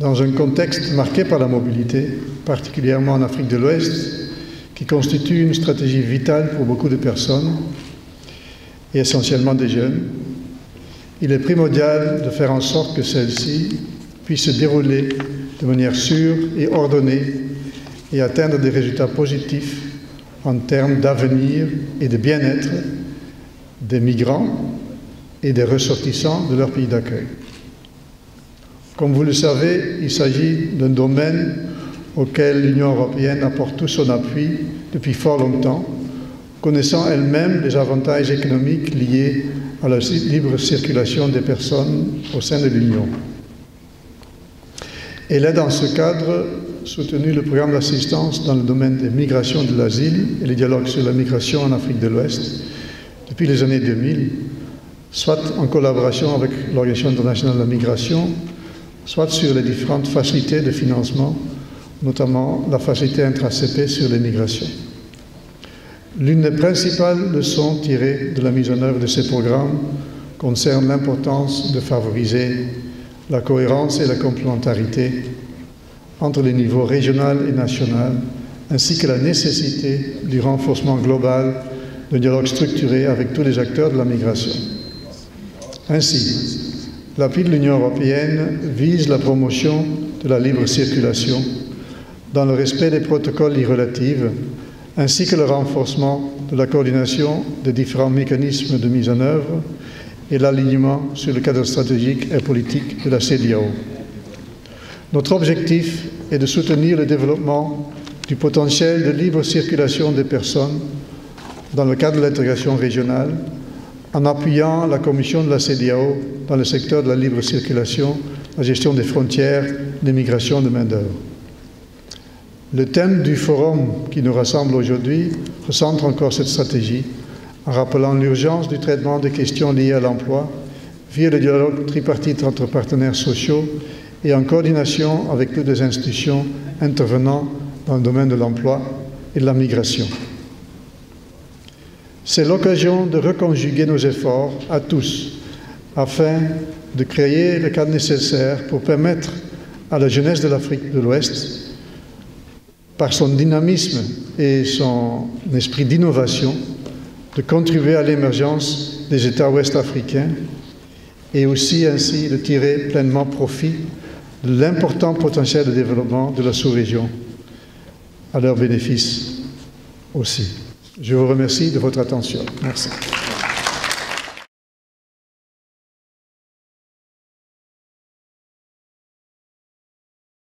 Dans un contexte marqué par la mobilité, particulièrement en Afrique de l'Ouest, qui constitue une stratégie vitale pour beaucoup de personnes, et essentiellement des jeunes, il est primordial de faire en sorte que celle-ci puisse se dérouler de manière sûre et ordonnée et atteindre des résultats positifs en termes d'avenir et de bien-être des migrants et des ressortissants de leur pays d'accueil. Comme vous le savez, il s'agit d'un domaine auquel l'Union européenne apporte tout son appui depuis fort longtemps, connaissant elle-même les avantages économiques liés à la libre circulation des personnes au sein de l'Union. Elle a dans ce cadre soutenu le programme d'assistance dans le domaine des migrations et de l'asile et les dialogues sur la migration en Afrique de l'Ouest depuis les années 2000, soit en collaboration avec l'Organisation internationale de la migration, soit sur les différentes facilités de financement, notamment la facilité intra-ACP sur les migrations. L'une des principales leçons tirées de la mise en œuvre de ces programmes concerne l'importance de favoriser la cohérence et la complémentarité entre les niveaux régional et national, ainsi que la nécessité du renforcement global d'un dialogue structuré avec tous les acteurs de la migration. Ainsi, l'appui de l'Union européenne vise la promotion de la libre circulation dans le respect des protocoles y relatifs, ainsi que le renforcement de la coordination des différents mécanismes de mise en œuvre et l'alignement sur le cadre stratégique et politique de la CEDEAO. Notre objectif est de soutenir le développement du potentiel de libre circulation des personnes dans le cadre de l'intégration régionale, en appuyant la Commission de la CEDEAO dans le secteur de la libre circulation, la gestion des frontières, des migrations de main-d'œuvre. Le thème du forum qui nous rassemble aujourd'hui recentre encore cette stratégie en rappelant l'urgence du traitement des questions liées à l'emploi via le dialogue tripartite entre partenaires sociaux et en coordination avec toutes les institutions intervenant dans le domaine de l'emploi et de la migration. C'est l'occasion de reconjuguer nos efforts à tous afin de créer le cadre nécessaire pour permettre à la jeunesse de l'Afrique de l'Ouest, par son dynamisme et son esprit d'innovation, de contribuer à l'émergence des États ouest-africains et aussi ainsi de tirer pleinement profit de l'important potentiel de développement de la sous-région, à leur bénéfice aussi. Je vous remercie de votre attention. Merci.